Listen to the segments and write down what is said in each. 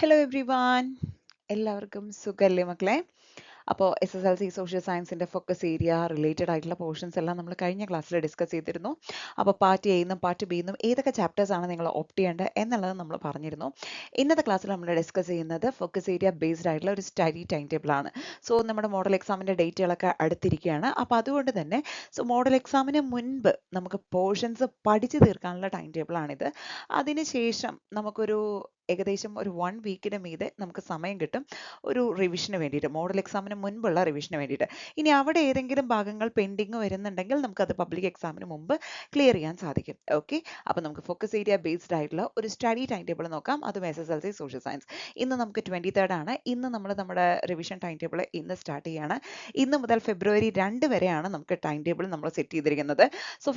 Hello every one, എല്ലാവർക്കും സുഖല്ലേ മക്കളെ? അപ്പോൾ SSLC സോഷ്യൽ സയൻസിൻ്റെ ഫോക്കസ് ഏരിയ റിലേറ്റഡ് ആയിട്ടുള്ള പോർഷൻസ് എല്ലാം നമ്മൾ കഴിഞ്ഞ ക്ലാസ്സിൽ ഡിസ്കസ് ചെയ്തിരുന്നു. അപ്പോൾ പാർട്ട് എന്നും പാർട്ട് ബിന്നും ഏതൊക്കെ ചാപ്റ്റേഴ്സ് ആണ് നിങ്ങൾ ഓപ്റ്റ് ചെയ്യേണ്ടത് എന്നുള്ളത് നമ്മൾ പറഞ്ഞിരുന്നു. ഇന്നത്തെ ക്ലാസ്സിൽ നമ്മൾ ഡിസ്കസ് ചെയ്യുന്നത് ഫോക്കസ് ഏരിയ ബേസ്ഡ് ആയിട്ടുള്ള ഒരു സ്റ്റഡി ടൈം ടേബിൾ ആണ്. സോ നമ്മുടെ മോഡൽ എക്സാമിൻ്റെ ഡേറ്റുകളൊക്കെ അടുത്തിരിക്കുകയാണ്. അപ്പോൾ അതുകൊണ്ട് തന്നെ മോഡൽ എക്സാമിന് മുൻപ് നമുക്ക് പോർഷൻസ് പഠിച്ചു തീർക്കാനുള്ള ടൈം ടേബിൾ ആണിത്. അതിനുശേഷം നമുക്കൊരു ഏകദേശം ഒരു 1 വീക്കിന് മീതെ നമുക്ക് സമയം കിട്ടും ഒരു റിവിഷന് വേണ്ടിയിട്ട്, മോഡൽ എക്സാമിന് മുൻപുള്ള റിവിഷന് വേണ്ടിയിട്ട്. ഇനി അവിടെ ഏതെങ്കിലും ഭാഗങ്ങൾ പെൻഡിങ് വരുന്നുണ്ടെങ്കിൽ നമുക്കത് പബ്ലിക് എക്സാമിന് മുമ്പ് ക്ലിയർ ചെയ്യാൻ സാധിക്കും. ഓക്കെ, അപ്പോൾ നമുക്ക് ഫോക്കസ് ഏരിയ ബേസ്ഡ് ആയിട്ടുള്ള ഒരു സ്റ്റഡി ടൈം ടേബിൾ നോക്കാം. അതും SSLC സോഷ്യൽ സയൻസ്. ഇന്ന് നമുക്ക് 23rd ആണ്. ഇന്ന് നമ്മൾ നമ്മുടെ റിവിഷൻ ടൈം ടേബിൾ ഇന്ന് സ്റ്റാർട്ട് ചെയ്യാണ്. ഇന്ന് മുതൽ ഫെബ്രുവരി 2 വരെയാണ് നമുക്ക് ടൈം ടേബിൾ നമ്മൾ സെറ്റ് ചെയ്തിരിക്കുന്നത്.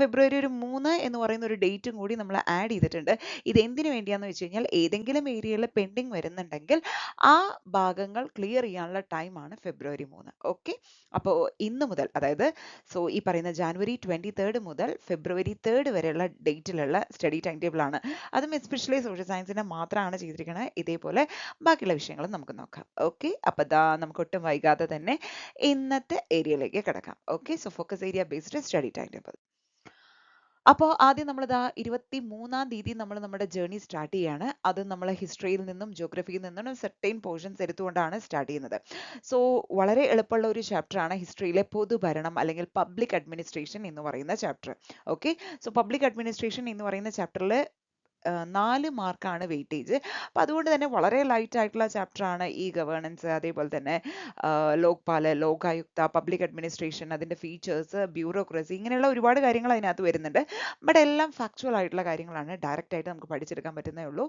ഫെബ്രുവരി ഒരു 3 എന്ന് പറയുന്ന ഒരു ഡേറ്റും കൂടി നമ്മൾ ആഡ് ചെയ്തിട്ടുണ്ട്. ഇത് എന്തിനു വേണ്ടിയാണെന്ന് വെച്ച് കഴിഞ്ഞാൽ ഏതെങ്കിലും ഏരിയയിൽ പെൻഡിങ് വരുന്നുണ്ടെങ്കിൽ ആ ഭാഗങ്ങൾ ക്ലിയർ ചെയ്യാനുള്ള ടൈമാണ് ഫെബ്രുവരി 3. ഓക്കെ, അപ്പോൾ ഇന്ന് മുതൽ, അതായത് ഈ പറയുന്ന ജാനുവരി 23rd മുതൽ ഫെബ്രുവരി 3rd വരെയുള്ള ഡേറ്റിലുള്ള സ്റ്റഡി ടൈം ടേബിൾ ആണ്. അതും എസ്പെഷ്യലി സോഷ്യൽ സയൻസിന്റെ മാത്രമാണ് ചെയ്തിരിക്കുന്നത്. ഇതേപോലെ ബാക്കിയുള്ള വിഷയങ്ങളും നമുക്ക് നോക്കാം. ഓക്കെ, അപ്പോൾ നമുക്ക് ഒട്ടും വൈകാതെ തന്നെ ഇന്നത്തെ ഏരിയയിലേക്ക് കിടക്കാം. Okay, focus area based study time table. അപ്പോൾ ആദ്യം നമ്മളിതാ 23-ാം തീയതി നമ്മൾ നമ്മുടെ ജേർണി സ്റ്റാർട്ട് ചെയ്യാണ്. അത് നമ്മൾ ഹിസ്റ്ററിയിൽ നിന്നും ജോഗ്രഫിയിൽ നിന്നും സെർട്ടൈൻ പോർഷൻസ് എടുത്തുകൊണ്ടാണ് സ്റ്റാർട്ട് ചെയ്യുന്നത്. വളരെ എളുപ്പമുള്ള ഒരു ചാപ്റ്ററാണ് ഹിസ്റ്ററിയിലെ പൊതുഭരണം അല്ലെങ്കിൽ പബ്ലിക് അഡ്മിനിസ്ട്രേഷൻ എന്ന് പറയുന്ന ചാപ്റ്റർ. ഓക്കെ, പബ്ലിക് അഡ്മിനിസ്ട്രേഷൻ എന്ന് പറയുന്ന ചാപ്റ്ററിൽ 4 മാർക്കാണ് വെയിറ്റേജ്. അപ്പം അതുകൊണ്ട് തന്നെ വളരെ ലൈറ്റ് ആയിട്ടുള്ള ചാപ്റ്ററാണ് ഈ ഗവേണൻസ്, അതേപോലെ തന്നെ ലോക്പാല്, ലോകായുക്ത, പബ്ലിക് അഡ്മിനിസ്ട്രേഷൻ, അതിൻ്റെ ഫീച്ചേഴ്സ്, ബ്യൂറോക്രസി, ഇങ്ങനെയുള്ള ഒരുപാട് കാര്യങ്ങൾ അതിനകത്ത് വരുന്നുണ്ട്. ബട്ട് എല്ലാം ഫാക്ച്വൽ ആയിട്ടുള്ള കാര്യങ്ങളാണ്, ഡയറക്റ്റ് ആയിട്ട് നമുക്ക് പഠിച്ചെടുക്കാൻ പറ്റുന്നേ ഉള്ളൂ.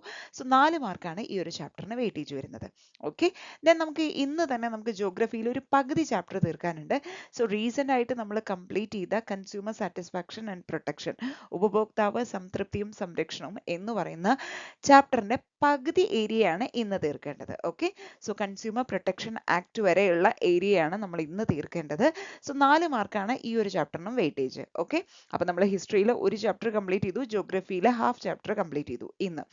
4 മാർക്കാണ് ഈ ഒരു ചാപ്റ്ററിന് വെയിറ്റേജ് വരുന്നത്. ഓക്കെ, ദെൻ നമുക്ക് ഇന്ന് തന്നെ നമുക്ക് ജോഗ്രഫിയിൽ ഒരു പകുതി ചാപ്റ്റർ തീർക്കാനുണ്ട്. റീസെൻ്റ് ആയിട്ട് നമ്മൾ കംപ്ലീറ്റ് ചെയ്ത കൺസ്യൂമർ സാറ്റിസ്ഫാക്ഷൻ ആൻഡ് പ്രൊട്ടക്ഷൻ, ഉപഭോക്താവ് സംതൃപ്തിയും സംരക്ഷണവും എന്ന് പറയുന്ന ചാപ്റ്ററിന്റെ പകുതി ഏരിയയാണ് ഇന്ന് തീർക്കേണ്ടത്. ഓക്കെ, കൺസ്യൂമർ പ്രൊട്ടക്ഷൻ ആക്ട് വരെയുള്ള ഏരിയയാണ് നമ്മൾ ഇന്ന് തീർക്കേണ്ടത്. 4 മാർക്കാണ് ഈ ഒരു ചാപ്റ്ററിനും വെയിറ്റേജ്. ഓക്കെ, അപ്പൊ നമ്മൾ ഹിസ്റ്ററിയിൽ ഒരു ചാപ്റ്റർ കംപ്ലീറ്റ് ചെയ്തു, ജോഗ്രഫിയിലെ ഹാഫ് ചാപ്റ്റർ കംപ്ലീറ്റ് ചെയ്തു ഇന്ന്.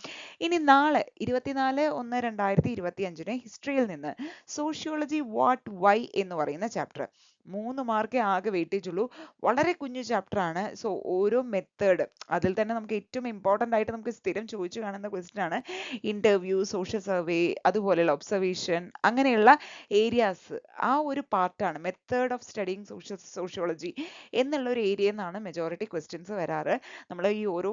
ഇനി നാളെ 24/1/2025 ഹിസ്റ്ററിയിൽ നിന്ന് സോഷ്യോളജി വാട്ട് വൈ എന്ന് പറയുന്ന ചാപ്റ്റർ 3 മാർക്കേ ആകെ വെയിറ്റേജ് ഉള്ളൂ. വളരെ കുഞ്ഞു ചാപ്റ്റർ ആണ്. ഓരോ മെത്തേഡ്, അതിൽ തന്നെ നമുക്ക് ഏറ്റവും ഇമ്പോർട്ടൻ്റ് ആയിട്ട് നമുക്ക് സ്ഥിരം ചോദിച്ചു കാണുന്ന ക്വസ്റ്റ്യൻ ആണ് ഇന്റർവ്യൂ, സോഷ്യൽ സർവേ, അതുപോലെയുള്ള ഒബ്സർവേഷൻ, അങ്ങനെയുള്ള ഏരിയാസ്. ആ ഒരു പാർട്ടാണ് മെത്തേഡ് ഓഫ് സ്റ്റഡിങ് സോഷ്യോളജി എന്നുള്ള ഒരു ഏരിയയിൽ നിന്നാണ് മെജോറിറ്റി ക്വസ്റ്റ്യൻസ് വരാറ്. നമ്മൾ ഈ ഓരോ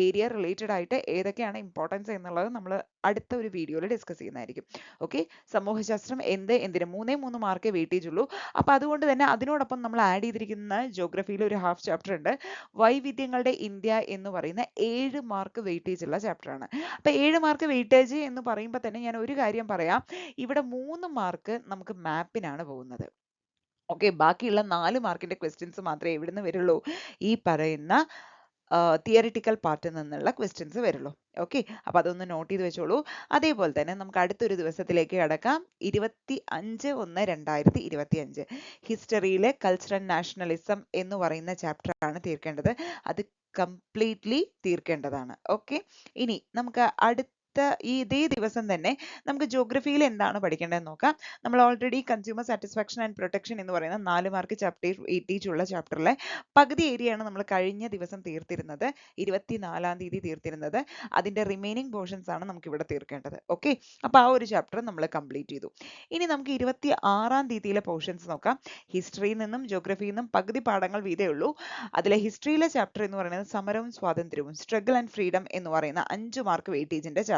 ഏരിയ റിലേറ്റഡ് ആയിട്ട് ഏതൊക്കെയാണ് ഇമ്പോർട്ടൻസ് എന്നുള്ളത് നമ്മൾ അടുത്ത ഒരു വീഡിയോയിൽ ഡിസ്കസ് ചെയ്യുന്നതായിരിക്കും. ഓക്കെ, സമൂഹശാസ്ത്രം എന്തിന് 3 മാർക്കേ വെയിറ്റേജ് ഉള്ളൂ. അപ്പൊ അതുകൊണ്ട് തന്നെ അതിനോടൊപ്പം നമ്മൾ ആഡ് ചെയ്തിരിക്കുന്ന ജോഗ്രഫിയിൽ ഒരു ഹാഫ് ചാപ്റ്റർ ഉണ്ട്, വൈവിധ്യങ്ങളുടെ ഇന്ത്യ എന്ന് പറയുന്ന 7 മാർക്ക് വെയിറ്റേജ് ഉള്ള ചാപ്റ്റർ ആണ്. അപ്പൊ 7 മാർക്ക് വെയിറ്റേജ് എന്ന് പറയുമ്പോൾ തന്നെ ഞാൻ ഒരു കാര്യം പറയാം, ഇവിടെ 3 മാർക്ക് നമുക്ക് മാപ്പിനാണ് പോകുന്നത്. ഓക്കെ, ബാക്കിയുള്ള 4 മാർക്കിന്റെ ക്വസ്റ്റ്യൻസ് മാത്രമേ എവിടുന്ന് വരുള്ളൂ, ഈ പറയുന്ന തിയറിറ്റിക്കൽ പാർട്ടിൽ നിന്നുള്ള ക്വസ്റ്റ്യൻസ് വരുള്ളൂ. ഓക്കെ, അപ്പൊ അതൊന്ന് നോട്ട് ചെയ്ത് വെച്ചോളൂ. അതേപോലെ തന്നെ നമുക്ക് അടുത്തൊരു ദിവസത്തിലേക്ക് കടക്കാം. 25/1/2025 ഹിസ്റ്ററിയിലെ കൾച്ചറൽ നാഷണലിസം എന്ന് പറയുന്ന ചാപ്റ്റർ ആണ് തീർക്കേണ്ടത്. അത് കംപ്ലീറ്റ്ലി തീർക്കേണ്ടതാണ്. ഓക്കെ, ഇനി നമുക്ക് ഇതേ ദിവസം തന്നെ നമുക്ക് ജോഗ്രഫിയിൽ എന്താണ് പഠിക്കേണ്ടതെന്ന് നോക്കാം. നമ്മൾ already consumer satisfaction and protection എന്ന് പറയുന്ന 4 മാർക്ക് ചാപ്റ്റർ 80 ഉള്ള ചാപ്റ്ററിലെ പകുതി ഏരിയയാണ് നമ്മൾ കഴിഞ്ഞ ദിവസം തീർത്തിരുന്നത്, 24-ാം തീയതി തീർത്തിരുന്നത്. അതിന്റെ റിമൈനിങ് പോർഷൻസ് ആണ് നമുക്ക് ഇവിടെ തീർക്കേണ്ടത്. ഓക്കെ, അപ്പൊ ആ ഒരു ചാപ്റ്റർ നമ്മൾ കംപ്ലീറ്റ് ചെയ്തു. ഇനി നമുക്ക് 26-ാം തീയതിയിലെ പോർഷൻസ് നോക്കാം. ഹിസ്റ്ററിയിൽ നിന്നും ജോഗ്രഫിയിൽ നിന്നും പകുതി പാഠങ്ങൾ വീതേ ഉള്ളൂ. അതിലെ ഹിസ്റ്ററിയിലെ ചാപ്റ്റർ എന്ന് പറയുന്നത് സമരവും സ്വാതന്ത്ര്യവും, സ്ട്രഗിൾ ആൻഡ് ഫ്രീഡം എന്ന് പറയുന്ന 5 മാർക്ക് വെയിറ്റേജിന്റെ ചാപ്റ്റർ.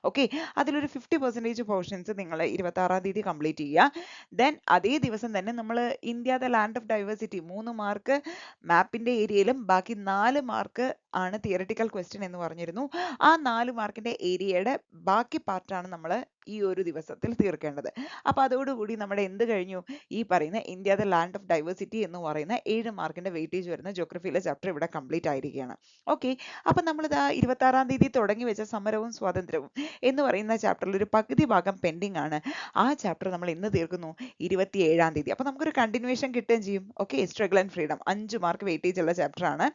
ഓക്കെ, അതിലൊരു 50% പോർഷൻസ് നിങ്ങൾ 26-ാം തീയതി കംപ്ലീറ്റ് ചെയ്യുക. ദെൻ അതേ ദിവസം തന്നെ നമ്മൾ India the land of diversity 3 mark മാപ്പിന്റെ ഏരിയയിലും ബാക്കി 4 മാർക്ക് ആണ് തിയറിറ്റിക്കൽ ക്വസ്റ്റ്യൻ എന്ന് പറഞ്ഞിരുന്നു. ആ 4 മാർക്കിന്റെ ഏരിയയുടെ ബാക്കി പാർട്ടാണ് നമ്മൾ ഈ ഒരു ദിവസത്തിൽ തീർക്കേണ്ടത്. അപ്പൊ അതോടുകൂടി നമ്മുടെ എന്ത് കഴിഞ്ഞു, ഈ പറയുന്ന India the land of diversity എന്ന് പറയുന്ന 7 മാർക്കിന്റെ വെയിറ്റേജ് വരുന്ന ജോഗ്രഫിയിലെ ചാപ്റ്റർ ഇവിടെ കംപ്ലീറ്റ് ആയിരിക്കുകയാണ്. ഓക്കെ, അപ്പൊ നമ്മളിത് 26-ാം തീയതി തുടങ്ങി വെച്ച സമരവും സ്വാതന്ത്ര്യവും എന്ന് പറയുന്ന ചാപ്റ്ററിൽ ഒരു പകുതി ഭാഗം പെൻഡിങ് ആണ്. ആ ചാപ്റ്റർ നമ്മൾ ഇന്ന് തീർക്കുന്നു 27-ാം തീയതി. അപ്പൊ നമുക്കൊരു കണ്ടിന്യൂവേഷൻ കിട്ടുകയും ചെയ്യും. Okay, struggle and freedom 5 mark weightage ഉള്ള ചാപ്റ്റർ ആണ്.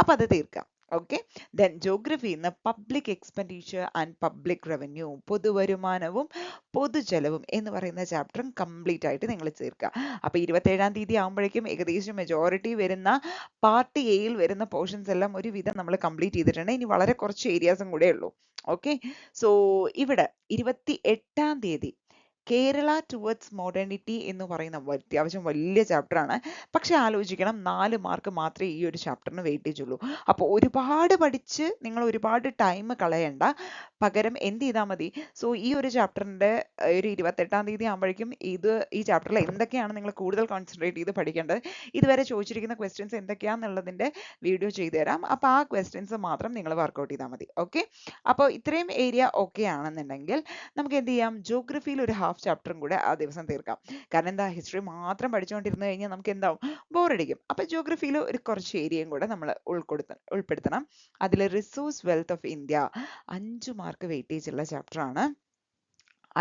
അപ്പൊ അത് തീർക്കാം. ഓക്കെ. ദെൻ ജോഗ്രഫിയിൽ നിന്ന് public expenditure and public revenue, പൊതുവരുമാനവും പൊതുചെലവും എന്ന് പറയുന്ന ചാപ്റ്ററും കംപ്ലീറ്റ് ആയിട്ട് നിങ്ങൾ ചേർക്കുക. അപ്പൊ 27-ാം തീയതി ആകുമ്പോഴേക്കും ഏകദേശം മെജോറിറ്റി വരുന്ന പാർട്ട് എയിൽ വരുന്ന പോർഷൻസ് എല്ലാം ഒരുവിധം നമ്മൾ കംപ്ലീറ്റ് ചെയ്തിട്ടുണ്ട്. ഇനി വളരെ കുറച്ച് ഏരിയാസും കൂടെ ഉള്ളൂ. ഓക്കെ. സോ ഇവിടെ 28-ാം തീയതി കേരള ടുവേർഡ്സ് മോഡേണിറ്റി എന്ന് പറയുന്ന അത്യാവശ്യം വലിയ ചാപ്റ്റർ ആണ്. പക്ഷെ ആലോചിക്കണം, 4 മാർക്ക് മാത്രമേ ഈ ഒരു ചാപ്റ്ററിന് വെയിറ്റേജ് ഉള്ളൂ. അപ്പോൾ ഒരുപാട് പഠിച്ച് നിങ്ങൾ ഒരുപാട് ടൈം കളയണ്ട. പകരം എന്ത് ചെയ്താൽ മതി, സോ ഈ ഒരു ചാപ്റ്ററിന്റെ ഒരു 28-ാം തീയതി ആകുമ്പോഴേക്കും ഈ ചാപ്റ്ററിൽ എന്തൊക്കെയാണ് നിങ്ങൾ കൂടുതൽ കോൺസെൻട്രേറ്റ് ചെയ്ത് പഠിക്കേണ്ടത്, ഇതുവരെ ചോദിച്ചിരിക്കുന്ന ക്വസ്റ്റ്യൻസ് എന്തൊക്കെയാണെന്നുള്ളതിന്റെ വീഡിയോ ചെയ്തു തരാം. അപ്പോൾ ആ ക്വസ്റ്റ്യൻസ് മാത്രം നിങ്ങൾ വർക്ക്ഔട്ട് ചെയ്താൽ മതി. ഓക്കെ. അപ്പോൾ ഇത്രയും ഏരിയ ഓക്കെ ആണെന്നുണ്ടെങ്കിൽ നമുക്ക് എന്ത് ചെയ്യാം, ജോഗ്രഫിയിൽ ഒരു ഹാഫ് ചാപ്റ്ററും കൂടെ ആ ദിവസം തീർക്കാം. കാരണം എന്താ, ഹിസ്റ്ററി മാത്രം പഠിച്ചുകൊണ്ടിരുന്നു കഴിഞ്ഞാൽ നമുക്ക് എന്താവും, ബോറടിക്കും. അപ്പൊ ജോഗ്രഫിയിൽ ഒരു കുറച്ച് ഏരിയയും കൂടെ നമ്മൾ ഉൾപ്പെടുത്തണം. അതിൽ resource wealth of India 5 mark weightage ഉള്ള ചാപ്റ്റർ ആണ്.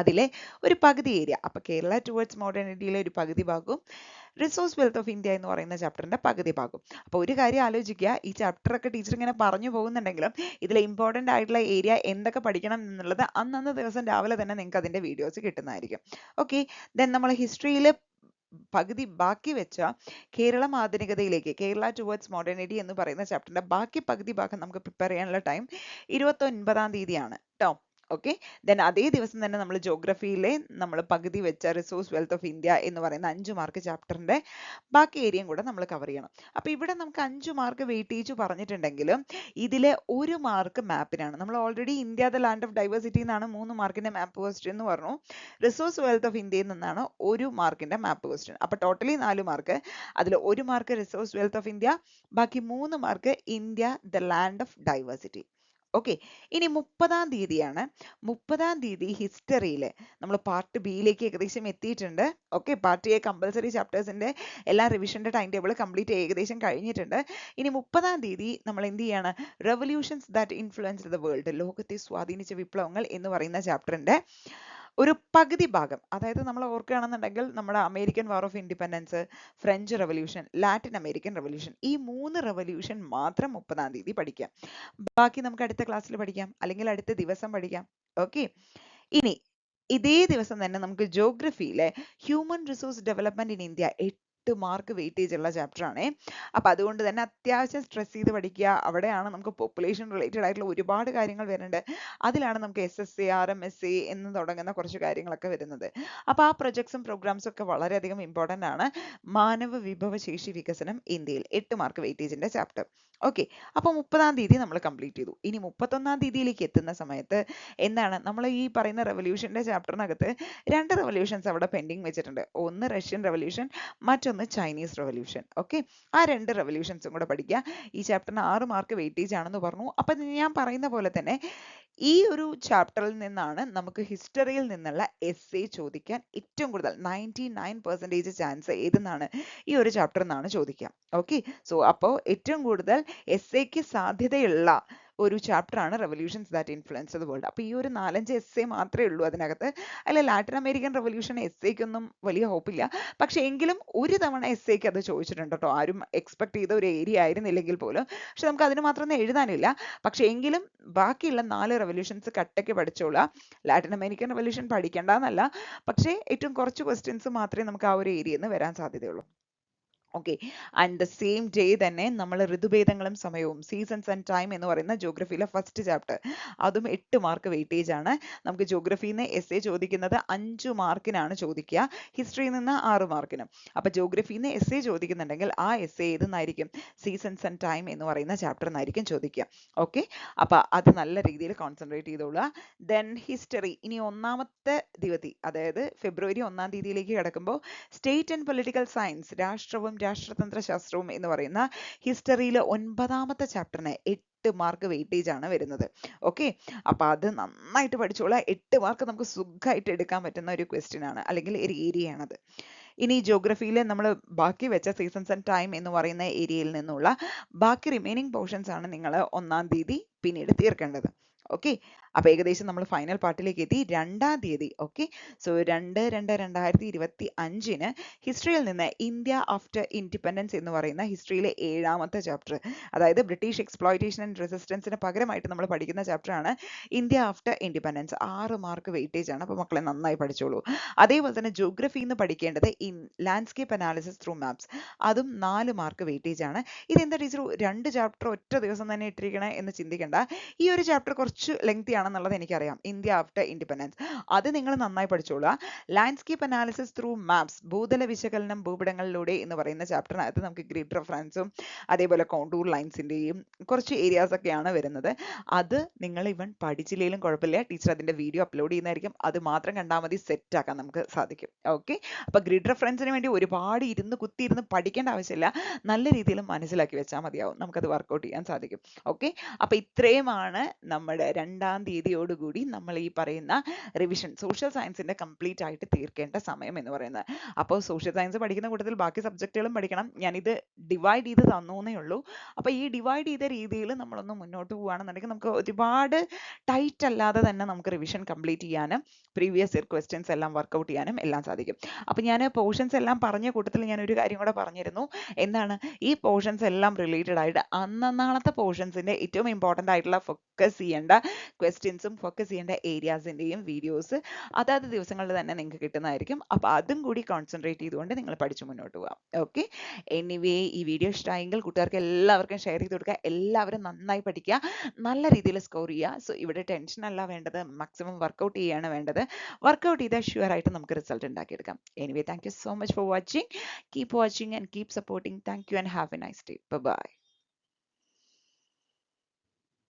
അതിലെ ഒരു പകുതി ഏരിയ, അപ്പൊ കേരള ടുവേർഡ്സ് മോഡേണിറ്റിയിലെ ഒരു പകുതി ഭാഗവും റിസോഴ്സ് വെൽത്ത് ഓഫ് ഇന്ത്യ എന്ന് പറയുന്ന ചാപ്റ്ററിന്റെ പകുതി ഭാഗം. അപ്പോൾ ഒരു കാര്യം ആലോചിക്കുക, ഈ ചാപ്റ്റർ ഒക്കെ ടീച്ചർ ഇങ്ങനെ പറഞ്ഞു പോകുന്നുണ്ടെങ്കിലും ഇതിൽ ഇമ്പോർട്ടന്റ് ആയിട്ടുള്ള ഏരിയ എന്തൊക്കെ പഠിക്കണം എന്നുള്ളത് അന്നന്ന് ദിവസം രാവിലെ തന്നെ നിങ്ങൾക്ക് അതിന്റെ വീഡിയോസ് കിട്ടുന്നതായിരിക്കും. ഓക്കെ. ദെൻ നമ്മൾ ഹിസ്റ്ററിയിൽ പകുതി ബാക്കി വെച്ച കേരളം ആധുനികതയിലേക്ക്, കേരള ടുവേർഡ്സ് മോഡേണിറ്റി എന്ന് പറയുന്ന ചാപ്റ്ററിന്റെ ബാക്കി പകുതി ഭാഗം നമുക്ക് പ്രിപ്പയർ ചെയ്യാനുള്ള ടൈം 29-ാം തീയതിയാണ് ട്ടോ. ഓക്കെ. ദെൻ അതേ ദിവസം തന്നെ നമ്മൾ ജോഗ്രഫിയിലെ നമ്മൾ പകുതി വെച്ച റിസോഴ്സ് വെൽത്ത് ഓഫ് ഇന്ത്യ എന്ന് പറയുന്ന 5 മാർക്ക് ചാപ്റ്ററിന്റെ ബാക്കി ഏരിയയും കൂടെ നമ്മൾ കവർ ചെയ്യണം. അപ്പൊ ഇവിടെ നമുക്ക് 5 മാർക്ക് വെയിറ്റേജ് പറഞ്ഞിട്ടുണ്ടെങ്കിലും ഇതിലെ 1 മാർക്ക് മാപ്പിനാണ്. നമ്മൾ already India the land of diversity എന്നാണ് 3 മാർക്കിന്റെ മാപ്പ് ക്വസ്റ്റ്യൻ എന്ന് പറഞ്ഞു. റിസോഴ്സ് വെൽത്ത് ഓഫ് ഇന്ത്യയിൽ നിന്നാണ് 1 മാർക്കിന്റെ മാപ്പ് ക്വസ്റ്റ്യൻ. അപ്പൊ ടോട്ടലി 4 മാർക്ക്. അതിൽ 1 mark resource wealth of India, ബാക്കി 3 mark India the land of diversity. Okay. ഇനി 30-ാം തീയതിയാണ്. 30-ാം തീയതി ഹിസ്റ്ററിയിൽ നമ്മൾ പാർട്ട് ബിയിലേക്ക് ഏകദേശം എത്തിയിട്ടുണ്ട്. ഓക്കെ. പാർട്ട് എ കമ്പൽസറി ചാപ്റ്റേഴ്സിന്റെ എല്ലാ റിവിഷന്റെ ടൈം ടേബിൾ കംപ്ലീറ്റ് ഏകദേശം കഴിഞ്ഞിട്ടുണ്ട്. ഇനി 30-ാം തീയതി നമ്മൾ എന്ത് ചെയ്യാണ്, revolutions that influenced the world, ലോകത്തെ സ്വാധീനിച്ച വിപ്ലവങ്ങൾ എന്ന് പറയുന്ന ചാപ്റ്ററിന്റെ ഒരു പകുതി ഭാഗം, അതായത് നമ്മൾ ഓർക്കുകയാണെന്നുണ്ടെങ്കിൽ നമ്മുടെ American war of independence, French revolution, Latin American revolution, ഈ 3 റെവല്യൂഷൻ മാത്രം 30-ാം തീയതി പഠിക്കാം. ബാക്കി നമുക്ക് അടുത്ത ക്ലാസ്സിൽ പഠിക്കാം, അല്ലെങ്കിൽ അടുത്ത ദിവസം പഠിക്കാം. ഓക്കെ. ഇനി ഇതേ ദിവസം തന്നെ നമുക്ക് ജോഗ്രഫിയിലെ human resource development in India 8 mark weightage ഉള്ള ചാപ്റ്റർ ആണ്. അപ്പൊ അതുകൊണ്ട് തന്നെ അത്യാവശ്യം സ്ട്രെസ് ചെയ്ത് പഠിക്കുക. അവിടെയാണ് നമുക്ക് പോപ്പുലേഷൻ റിലേറ്റഡ് ആയിട്ടുള്ള ഒരുപാട് കാര്യങ്ങൾ വരുന്നുണ്ട്. അതിലാണ് നമുക്ക് SSA, RMSA എന്ന് തുടങ്ങുന്ന കുറച്ച് കാര്യങ്ങളൊക്കെ വരുന്നത്. അപ്പൊ ആ പ്രൊജക്ട്സും പ്രോഗ്രാംസും ഒക്കെ വളരെയധികം ഇമ്പോർട്ടന്റ് ആണ്. മാനവ വിഭവശേഷി വികസനം ഇന്ത്യയിൽ 8 മാർക്ക് വെയിറ്റേജിന്റെ ചാപ്റ്റർ. ഓക്കെ. അപ്പൊ 30-ാം തീയതി നമ്മൾ കംപ്ലീറ്റ് ചെയ്തു. ഇനി 31-ാം തീയതിയിലേക്ക് എത്തുന്ന സമയത്ത് എന്താണ്, നമ്മൾ ഈ പറയുന്ന റെവല്യൂഷന്റെ ചാപ്റ്ററിനകത്ത് 2 റെവല്യൂഷൻസ് അവിടെ പെൻഡിങ് വെച്ചിട്ടുണ്ട്. ഒന്ന് റഷ്യൻ റെവല്യൂഷൻ, മറ്റൊന്ന് ചൈനീസ് റെവല്യൂഷൻ. ഓക്കെ. ആ 2 റെവല്യൂഷൻസും കൂടെ പഠിക്കുക. ഈ ചാപ്റ്ററിന് 6 മാർക്ക് വെയിറ്റേജ് ആണെന്ന് പറഞ്ഞു. അപ്പൊ ഞാൻ പറയുന്ന പോലെ തന്നെ ഈ ഒരു ചാപ്റ്ററിൽ നിന്നാണ് നമുക്ക് ഹിസ്റ്ററിയിൽ നിന്നുള്ള essay ചോദിക്കാൻ ഏറ്റവും കൂടുതൽ 99% ചാൻസ് ഏതെന്നാണ്, ഈ ഒരു ചാപ്റ്ററിൽ നിന്നാണ് ചോദിക്കുക. ഓക്കെ. സോ അപ്പോൾ ഏറ്റവും കൂടുതൽ essayക്ക് സാധ്യതയുള്ള ഒരു ചാപ്റ്റർ ആണ് revolutions that influence the world. അപ്പോൾ ഈ ഒരു 4-5 essay മാത്രമേ ഉള്ളൂ അതിനകത്ത്. അല്ല, ലാറ്റിൻ അമേരിക്കൻ റെവല്യൂഷൻ essayക്കൊന്നും വലിയ ഹോപ്പില്ല. പക്ഷെ എങ്കിലും ഒരു തവണ essayക്ക് അത് ചോദിച്ചിട്ടുണ്ട് കേട്ടോ. ആരും എക്സ്പെക്ട് ചെയ്ത ഒരു ഏരിയ ആയിരുന്നില്ലെങ്കിൽ പോലും. പക്ഷെ നമുക്ക് അതിന് മാത്രമൊന്നും എഴുതാനില്ല. പക്ഷെ എങ്കിലും ബാക്കിയുള്ള 4 റെവല്യൂഷൻസ് കട്ടയ്ക്ക് പഠിച്ചോളാം. ലാറ്റിൻ അമേരിക്കൻ റെവല്യൂഷൻ പഠിക്കേണ്ടെന്നല്ല, പക്ഷേ ഏറ്റവും കുറച്ച് ക്വസ്റ്റ്യൻസ് മാത്രമേ നമുക്ക് ആ ഒരു ഏരിയയിൽ നിന്ന് വരാൻ സാധ്യതയുള്ളൂ. Okay. And the same day തന്നെ നമ്മൾ ഋതുഭേദങ്ങളും സമയവും, സീസൺസ് ആൻഡ് ടൈം എന്ന് പറയുന്ന ജോഗ്രഫിയിലെ ഫസ്റ്റ് ചാപ്റ്റർ, അതും 8 മാർക്ക് വെയിറ്റേജ് ആണ്. നമുക്ക് ജോഗ്രഫിയിൽ നിന്ന് essay ചോദിക്കുന്നത് 5 മാർക്കിനാണ് ചോദിക്കുക, ഹിസ്റ്ററിയിൽ നിന്ന് 6 മാർക്കിനും. അപ്പൊ ജോഗ്രഫിയിൽ നിന്ന് essay ചോദിക്കുന്നുണ്ടെങ്കിൽ ആ essay ഏതെന്നായിരിക്കും, സീസൺസ് ആൻഡ് ടൈം എന്ന് പറയുന്ന ചാപ്റ്റർ എന്നായിരിക്കും ചോദിക്കുക. ഓക്കെ. അപ്പൊ അത് നല്ല രീതിയിൽ കോൺസെൻട്രേറ്റ് ചെയ്തോളുക. ദെൻ ഹിസ്റ്ററി ഇനി 1-ാമത്തെ തീയതി, അതായത് ഫെബ്രുവരി 1-ാം തീയതിയിലേക്ക് കിടക്കുമ്പോൾ സ്റ്റേറ്റ് ആൻഡ് പൊളിറ്റിക്കൽ സയൻസ്, രാഷ്ട്രവും രാഷ്ട്രതന്ത്ര ശാസ്ത്രവും എന്ന് പറയുന്ന ഹിസ്റ്ററിയിലെ 9-ാമത്തെ ചാപ്റ്ററിന് 8 മാർക്ക് വെയിറ്റേജ് ആണ് വരുന്നത്. ഓക്കെ. അപ്പൊ അത് നന്നായിട്ട് പഠിച്ചോളാം. 8 മാർക്ക് നമുക്ക് സുഖമായിട്ട് എടുക്കാൻ പറ്റുന്ന ഒരു ക്വസ്റ്റ്യൻ ആണ്, അല്ലെങ്കിൽ ഒരു ഏരിയ ആണത്. ഇനി ജോഗ്രഫിയിൽ നമ്മൾ ബാക്കി വെച്ച സീസൺസ് ആൻഡ് ടൈം എന്ന് പറയുന്ന ഏരിയയിൽ നിന്നുള്ള ബാക്കി റിമൈനിങ് പോർഷൻസ് ആണ് നിങ്ങൾ 1-ാം തീയതി പിന്നീട് തീർക്കേണ്ടത്. ഓക്കെ. അപ്പോൾ ഏകദേശം നമ്മൾ ഫൈനൽ പാർട്ടിലേക്ക് എത്തി. 2-ാം തീയതി. ഓക്കെ, സോ 2/2/2025 ഹിസ്റ്ററിയിൽ നിന്ന് ഇന്ത്യ ആഫ്റ്റർ ഇൻഡിപെൻഡൻസ് എന്ന് പറയുന്ന ഹിസ്റ്ററിയിലെ 7-ാമത്തെ ചാപ്റ്റർ, അതായത് ബ്രിട്ടീഷ് എക്സ്പ്ലോയിറ്റേഷൻ ആൻഡ് റെസിസ്റ്റൻസിന് പകരമായിട്ട് നമ്മൾ പഠിക്കുന്ന ചാപ്റ്റർ ആണ് India after independence. 6 mark weightage ആണ്. അപ്പോൾ മക്കളെ നന്നായി പഠിച്ചോളൂ. അതേപോലെ തന്നെ ജോഗ്രഫിയിൽ നിന്ന് പഠിക്കേണ്ടത് ലാൻഡ്സ്കേപ്പ് അനാലിസിസ് ത്രൂ മാപ്സ്, അതും 4 മാർക്ക് വെയിറ്റേജ് ആണ്. ഇതെന്താ ടീച്ചർ 2 ചാപ്റ്റർ ഒറ്റ ദിവസം തന്നെ ഇട്ടിരിക്കണേ എന്ന് ചിന്തിക്കേണ്ട. ഈ ഒരു ചാപ്റ്റർ കുറച്ച് ലെങ്തി ആണെന്നുള്ളത് എനിക്കറിയാം, ഇന്ത്യ ആഫ്റ്റർ ഇൻഡിപെൻഡൻസ്. അത് നിങ്ങൾ നന്നായി പഠിച്ചോളൂ. ലാൻഡ്സ്കേപ്പ് അനാലിസിസ് ത്രൂ മാപ്സ്, ഭൂതല വിശകലനം ഭൂപടങ്ങളിലൂടെ എന്ന് പറയുന്ന ചാപ്റ്ററിനകത്ത് നമുക്ക് ഗ്രിഡ് റെഫറൻസും അതേപോലെ കോണ്ടൂർ ലൈൻസിന്റെയും കുറച്ച് ഏരിയാസ് ഒക്കെയാണ് വരുന്നത്. അത് നിങ്ങൾ ഇവൻ പഠിച്ചില്ലെങ്കിലും കുഴപ്പമില്ല, ടീച്ചർ അതിന്റെ വീഡിയോ അപ്ലോഡ് ചെയ്യുന്നതായിരിക്കും. അത് മാത്രം കണ്ടാൽ മതി, സെറ്റ് ആക്കാൻ നമുക്ക് സാധിക്കും. ഓക്കെ, അപ്പൊ ഗ്രിഡ് റെഫറൻസിന് വേണ്ടി ഒരുപാട് കുത്തിയിരുന്ന് പഠിക്കേണ്ട ആവശ്യമില്ല, നല്ല രീതിയിൽ മനസ്സിലാക്കി വെച്ചാൽ മതിയാവും, നമുക്കത് വർക്കൗട്ട് ചെയ്യാൻ സാധിക്കും. ഓക്കെ, അപ്പൊ ഇത്രയുമാണ് നമ്മുടെ 2-ാം തീയതിയോടുകൂടി നമ്മൾ ഈ പറയുന്ന റിവിഷൻ സോഷ്യൽ സയൻസിന്റെ കംപ്ലീറ്റ് ആയിട്ട് തീർക്കേണ്ട സമയം എന്ന് പറയുന്നത്. അപ്പോൾ സോഷ്യൽ സയൻസ് പഠിക്കുന്ന കൂട്ടത്തിൽ ബാക്കി സബ്ജക്റ്റുകളും പഠിക്കണം. ഞാനിത് ഡിവൈഡ് ചെയ്ത് തന്നേ ഉള്ളൂ. അപ്പോൾ ഈ ഡിവൈഡ് ചെയ്ത രീതിയിൽ നമ്മളൊന്ന് മുന്നോട്ട് പോവുകയാണെന്നുണ്ടെങ്കിൽ നമുക്ക് ഒരുപാട് ടൈറ്റ് അല്ലാതെ തന്നെ നമുക്ക് റിവിഷൻ കംപ്ലീറ്റ് ചെയ്യാനും പ്രീവിയസ് ഇയർ ക്വസ്റ്റ്യൻസ് എല്ലാം വർക്കൗട്ട് ചെയ്യാനും എല്ലാം സാധിക്കും. അപ്പോൾ ഞാൻ പോർഷൻസ് എല്ലാം പറഞ്ഞ കൂട്ടത്തിൽ ഞാൻ ഒരു കാര്യം കൂടെ പറഞ്ഞിരുന്നു. എന്താണ്, ഈ പോർഷൻസ് എല്ലാം റിലേറ്റഡ് ആയിട്ട് അന്നന്നാളത്തെ പോർഷൻസിന്റെ ഏറ്റവും ഇമ്പോർട്ടൻ്റ് ആയിട്ടുള്ള ഫോക്കസ് ചെയ്യേണ്ട ക്വസ്റ്റ്യൻസും ഫോക്കസ് ചെയ്യേണ്ട ഏരിയാസിൻ്റെയും വീഡിയോസ് അതാത് ദിവസങ്ങളിൽ തന്നെ നിങ്ങൾക്ക് കിട്ടുന്നതായിരിക്കും. അപ്പോൾ അതും കൂടി കോൺസെൻട്രേറ്റ് ചെയ്തുകൊണ്ട് നിങ്ങൾ പഠിച്ചു മുന്നോട്ട് പോകാം. ഓക്കെ, എനിവേ ഈ വീഡിയോ ഇഷ്ടമായെങ്കിൽ കൂട്ടുകാർക്ക് എല്ലാവർക്കും ഷെയർ ചെയ്ത് കൊടുക്കുക. എല്ലാവരും നന്നായി പഠിക്കുക, നല്ല രീതിയിൽ സ്കോർ ചെയ്യുക. സോ ഇവിടെ ടെൻഷൻ അല്ല വേണ്ടത്, മാക്സിമം വർക്കൗട്ട് ചെയ്യുകയാണ് വേണ്ടത്. വർക്കൗട്ട് ചെയ്താൽ ഷുവർ ആയിട്ട് നമുക്ക് റിസൾട്ട് ഉണ്ടാക്കിയെടുക്കാം. Anyway, thank you so much for watching. Keep watching and keep supporting. Thank you and have a nice day. By.